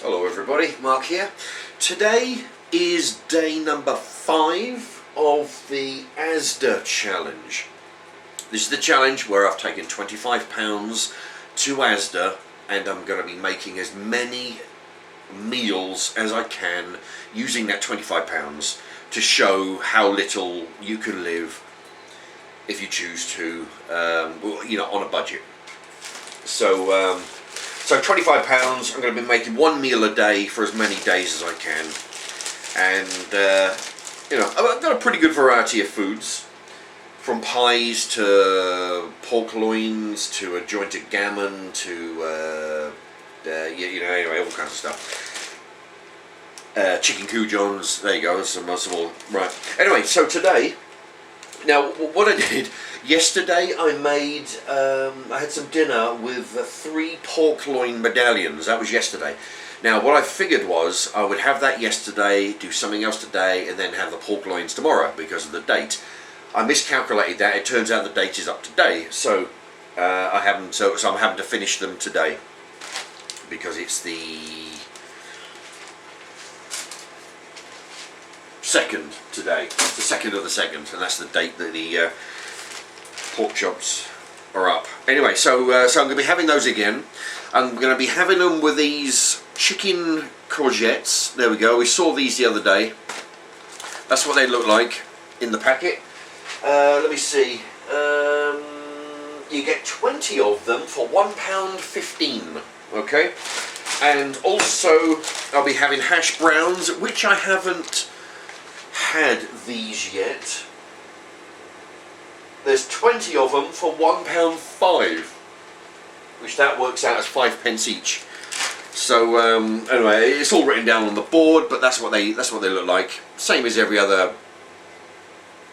Hello everybody, Mark here. Today is day number 5 of the ASDA challenge. This is the challenge where I've taken £25 to ASDA and I'm going to be making as many meals as I can using that £25 to show how little you can live if you choose to, on a budget. So £25, I'm going to be making one meal a day for as many days as I can. And, I've got a pretty good variety of foods. From pies to pork loins to a joint of gammon to, anyway, all kinds of stuff. Chicken coujons, there you go, some more. Right. Anyway, so today, now what I did, yesterday I made, I had some dinner with 3 pork loin medallions. That was yesterday. Now what I figured was I would have that yesterday, do something else today, and then have the pork loins tomorrow because of the date. I miscalculated that. It turns out the date is up today, so I'm having to finish them today because it's the 2nd today. It's the 2nd of the 2nd, and that's the date that the pork chops are up. Anyway, so I'm going to be having those again. I'm going to be having them with these chicken courgettes. There we go. We saw these the other day. That's what they look like in the packet. Let me see. You get 20 of them for £1.15. Okay. And also, I'll be having hash browns, which I haven't had these yet. There's 20 of them for £1.05, which that works out as 5p each. So anyway, it's all written down on the board, but that's what they look like. Same as every other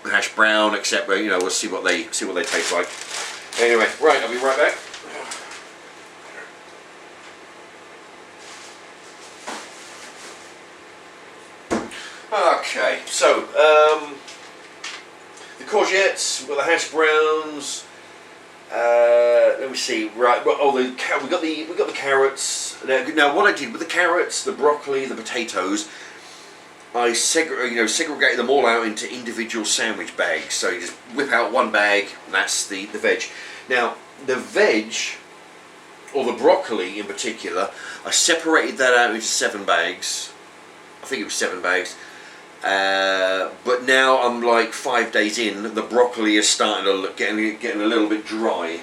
hash brown, except we'll see what they taste like. Anyway, right, I'll be right back. Okay, so the courgettes with the hash browns. Let me see. Right. Well, we got the carrots. Now, what I did with the carrots, the broccoli, the potatoes, I segregated them all out into individual sandwich bags. So you just whip out one bag, and that's the veg. Now, the veg, or the broccoli in particular, I separated that out into 7 bags. I think it was 7 bags. But now I'm like 5 days in, the broccoli is starting to look, getting a little bit dry,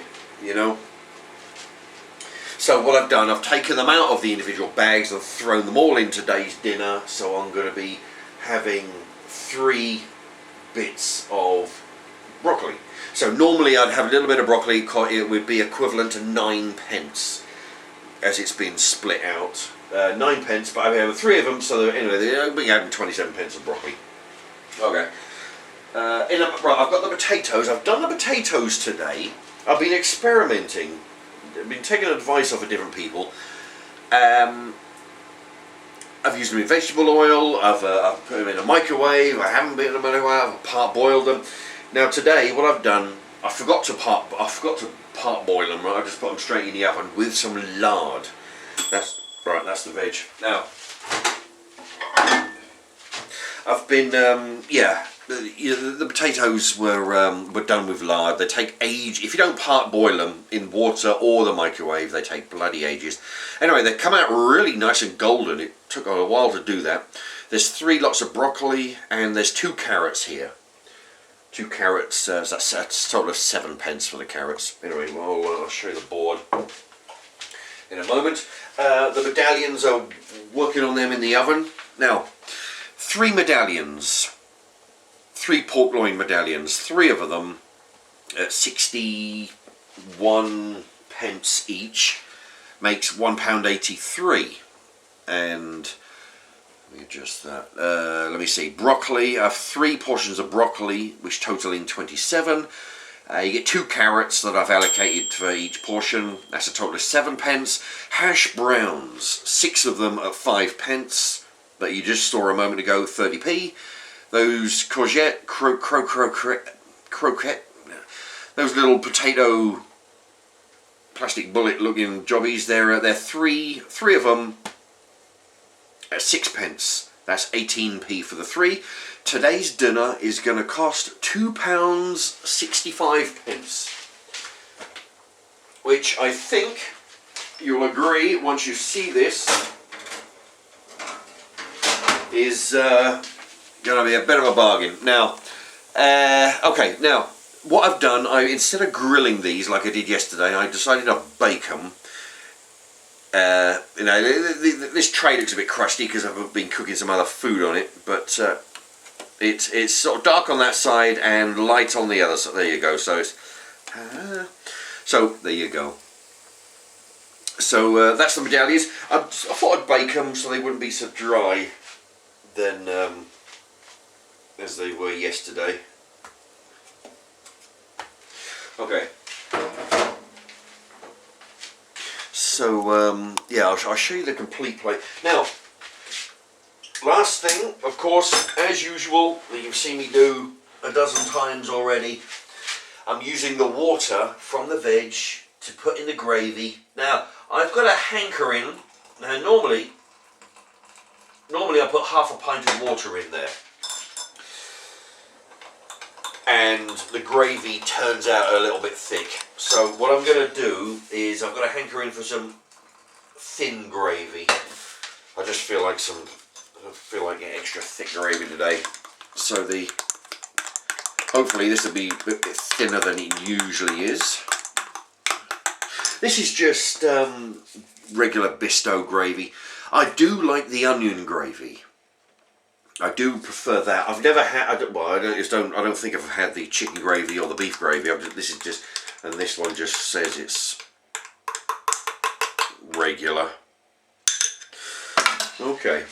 So what I've done, I've taken them out of the individual bags and thrown them all in today's dinner. So I'm going to be having 3 bits of broccoli. So normally I'd have a little bit of broccoli, it would be equivalent to 9p as it's been split out. 9p, but I'm having 3 of them, so anyway, they're having 27p of broccoli. Okay. Right, I've got the potatoes. I've done the potatoes today. I've been experimenting. I've been taking advice off of different people. I've used them in vegetable oil. I've put them in a microwave. I haven't been in a microwave. I've part-boiled them. Now today, what I've done, I forgot to part-boil them. Right, I just put them straight in the oven with some lard. That's right. That's the veg. Now, I've been the potatoes were done with lard. They take age. If you don't part-boil them in water or the microwave, they take bloody ages. Anyway, they come out really nice and golden. It took a while to do that. There's 3 lots of broccoli and there's 2 carrots here. 2 carrots. So that's a total of 7p for the carrots. Anyway, I'll show you the board in a moment. The medallions, are working on them in the oven. Now, 3 medallions. 3 pork loin medallions, 3 of them at 61p each, makes £1.83. And let me adjust that. Let me see. Broccoli. I have 3 portions of broccoli, which total in 27. You get 2 carrots that I've allocated for each portion. That's a total of 7p. Hash browns, 6 of them at 5p. That you just saw a moment ago, 30p. Those courgette, croquette, those little potato plastic bullet looking jobbies, they're 3 of them at 6p. That's 18p for the 3. Today's dinner is going to cost £2.65, which I think you'll agree once you see this is going to be a bit of a bargain. Now, okay, now what I've done, instead of grilling these like I did yesterday, I decided to bake them. You know, this tray looks a bit crusty because I've been cooking some other food on it, but it's sort of dark on that side and light on the other side. There you go. So it's so there you go. So that's the medallions. I thought I'd bake them so they wouldn't be so dry then as they were yesterday. Okay. So yeah, I'll show you the complete plate. Now, last thing, of course, as usual, that you've seen me do a dozen times already, I'm using the water from the veg to put in the gravy. Now, I've got a hankering. Now, normally I put half a pint of water in there, and the gravy turns out a little bit thick. So what I'm going to do is I've got a hankering for some thin gravy. I just feel like getting extra thick gravy today. So hopefully this will be a bit thinner than it usually is. This is just regular Bisto gravy. I do like the onion gravy. I do prefer that. I've never had. I don't think I've had the chicken gravy or the beef gravy. This is just, and this one just says it's regular. Okay.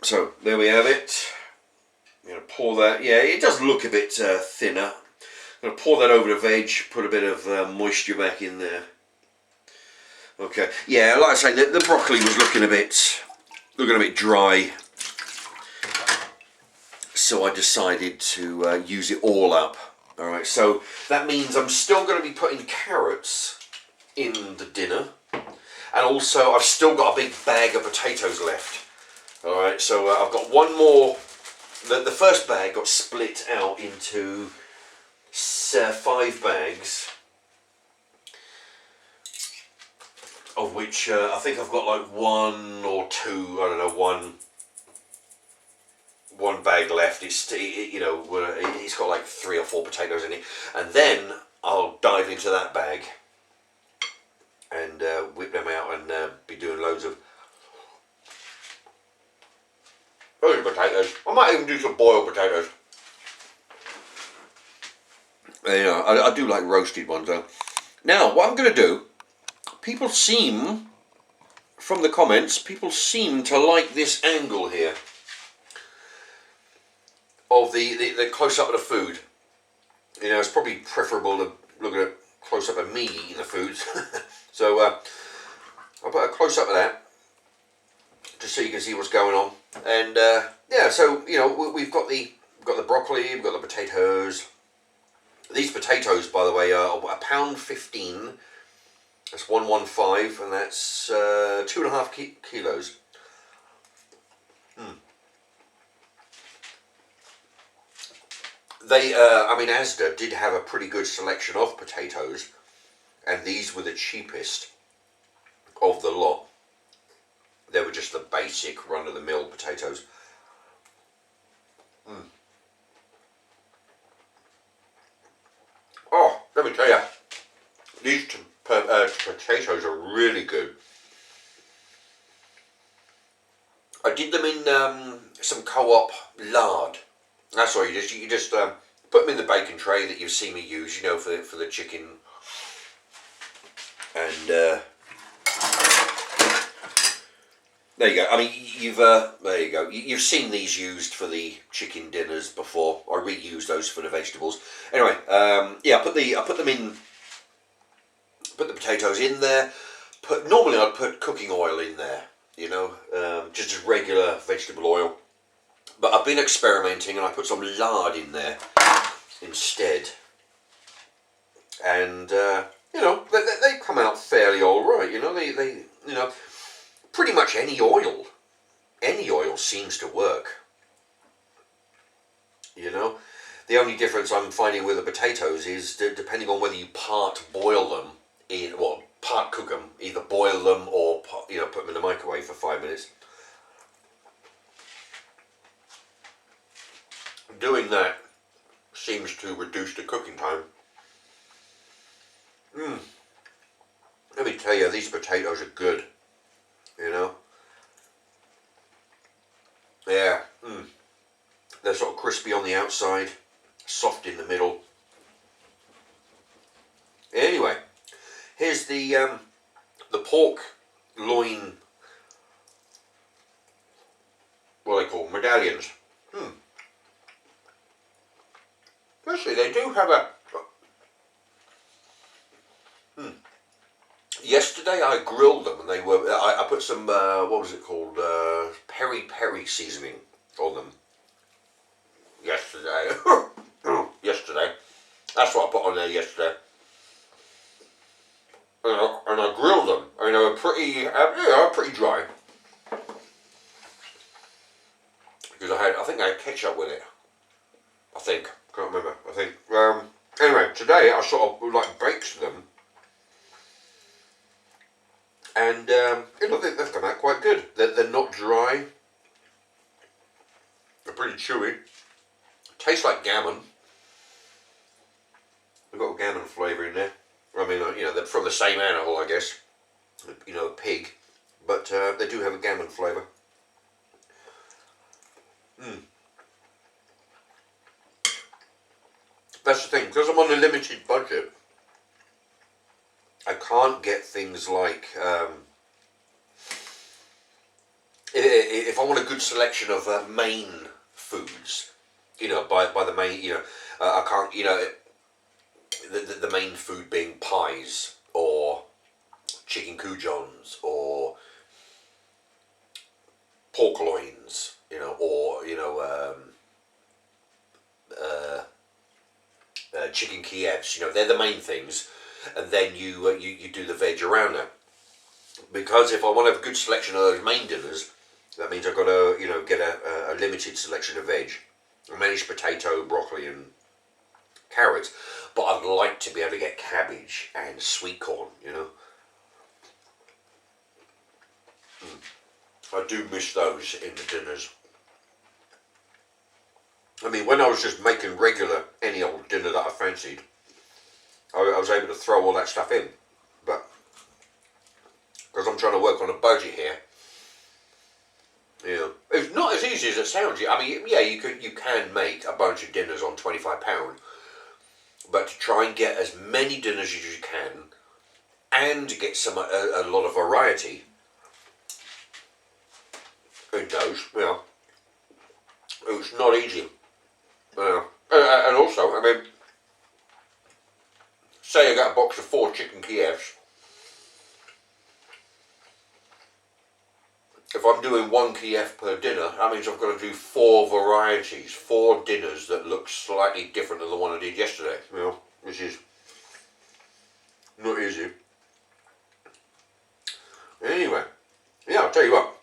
So there we have it. I'm going to pour that. Yeah, it does look a bit thinner. I'm going to pour that over the veg. Put a bit of moisture back in there. Okay, yeah, like I say, the broccoli was looking a bit dry, so I decided to use it all up. All right, so that means I'm still going to be putting carrots in the dinner, and also I've still got a big bag of potatoes left. All right, so I've got one more. The first bag got split out into 5 bags. Of which I think I've got like 1 or 2, I don't know, one bag left. It's it's got like 3 or 4 potatoes in it, and then I'll dive into that bag and whip them out and be doing loads of potatoes. I might even do some boiled potatoes. You know, I do like roasted ones though. Now, what I'm going to do. People seem, from the comments, people seem to like this angle here of the close-up of the food. You know, it's probably preferable to look at a close-up of me eating the food. So I'll put a close-up of that, just so you can see what's going on. And yeah, so you know, we've got the broccoli, we've got the potatoes. These potatoes, by the way, are £1.15. That's 115, and that's 2.5 kilos. They, I mean, ASDA did have a pretty good selection of potatoes, and these were the cheapest of the lot. They were just the basic run-of-the-mill potatoes. Oh, let me tell you, these potatoes are really good. I did them in some Co-op lard. That's all you just put them in the baking tray that you've seen me use, you know, for the chicken. And there you go. I mean, there you go. You've seen these used for the chicken dinners before. I reuse those for the vegetables. Anyway, yeah, I put them in. Put the potatoes in there. Normally I'd put cooking oil in there, you know, just as regular vegetable oil. But I've been experimenting and I put some lard in there instead. And yeah, you know, they come out fairly all right. You know, they you know, pretty much any oil seems to work. You know, the only difference I'm finding with the potatoes is depending on whether you part boil them, part cook them, either boil them or you know, put them in the microwave for 5 minutes. Doing that seems to reduce the cooking time. Let me tell you, these potatoes are good. You know, yeah. They're sort of crispy on the outside, soft in the middle. Anyway, here's the pork loin, what they call medallions. Actually, they do have a. Yesterday I grilled them and they were. I put some what was it called? Peri peri seasoning on them. Yesterday. Yesterday. That's what I put on there yesterday. And I grilled them. I mean, they were pretty dry. Because I think I had ketchup with it. I think. Can't remember. I think. Anyway, today I sort of like baked them. And you know, they've come out quite good. They're not dry. They're pretty chewy. Tastes like gammon. They've got a gammon flavour in there. I mean, you know, they're from the same animal, I guess. You know, a pig. But they do have a gammon flavour. That's the thing, because I'm on a limited budget, I can't get things like, if I want a good selection of main foods, you know, by the main, you know, I can't, you know, the main food being pies, or chicken coujons, or pork loins, you know, or, you know, chicken Kievs, you know, they're the main things, and then you do the veg around that. Because if I want to have a good selection of those main dinners, that means I've got to, you know, get a limited selection of veg, mashed potato, broccoli, and carrots. But I'd like to be able to get cabbage and sweet corn, you know. I do miss those in the dinners. I mean, when I was just making regular, any old dinner that I fancied, I was able to throw all that stuff in. But, because I'm trying to work on a budget here, you know, it's not as easy as it sounds. I mean, yeah, you can make a bunch of dinners on £25, but to try and get as many dinners as you can, and get a lot of variety in those, you know, it's not easy. And also, I mean, say I got a box of 4 chicken Kievs. If I'm doing 1 Kiev per dinner, that means I've got to do 4 varieties, 4 dinners that look slightly different than the one I did yesterday, you know, which is not easy. Anyway, yeah, I'll tell you what,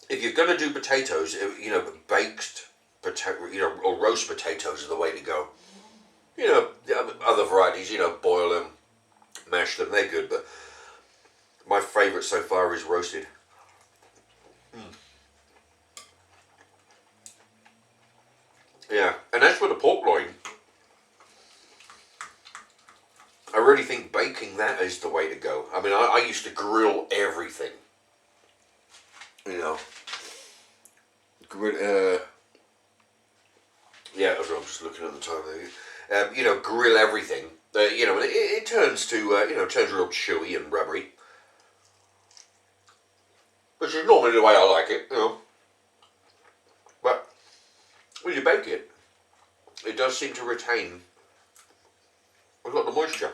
if you're going to do potatoes, you know, baked potato, you know, or roast potatoes are the way to go. You know, other varieties, you know, boil them, mash them, they're good, but my favourite so far is roasted. Yeah, and as for the pork loin, I really think baking that is the way to go. I mean, I used to grill everything. You know, yeah, that's what I'm just looking at the time there. You know, grill everything. You know, it turns to, you know, turns real chewy and rubbery. Which is normally the way I like it, you know. But when you bake it, it does seem to retain a lot of moisture.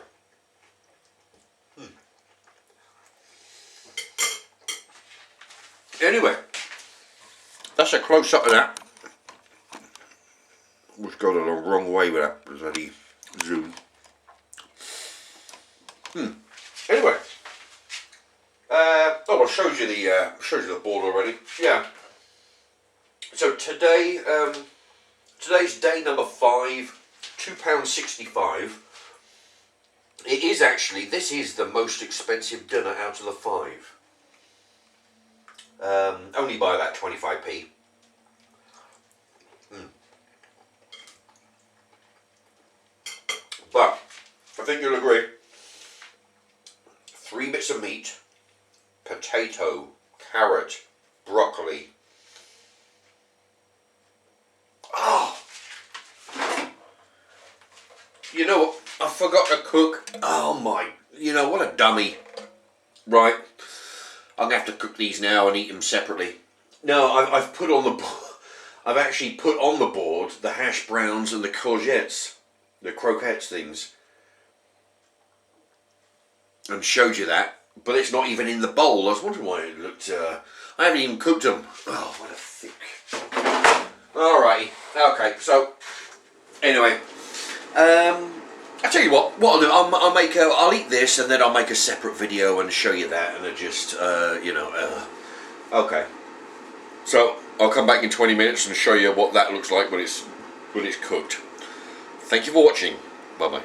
Anyway, that's a close up of that. We've gone a wrong way with that bloody zoom. Oh, I showed you the board already. Yeah. So today, today's day number 5, £2.65. It is actually, this is the most expensive dinner out of the 5. Only by about 25p. But I think you'll agree. 3 bits of meat, potato, carrot, broccoli. Oh! You know what? I forgot to cook. Oh my! You know what a dummy. Right. I'm gonna have to cook these now and eat them separately. No, I've put on the. I've actually put on the board the hash browns and the courgettes, the croquettes things, and showed you that. But it's not even in the bowl. I was wondering why it looked. I haven't even cooked them. Oh, what a thick. Alrighty. Okay. So anyway, I tell you what I'll do. I'll eat this and then I'll make a separate video and show you that, and I just okay. So I'll come back in 20 minutes and show you what that looks like when it's cooked. Thank you for watching. Bye bye.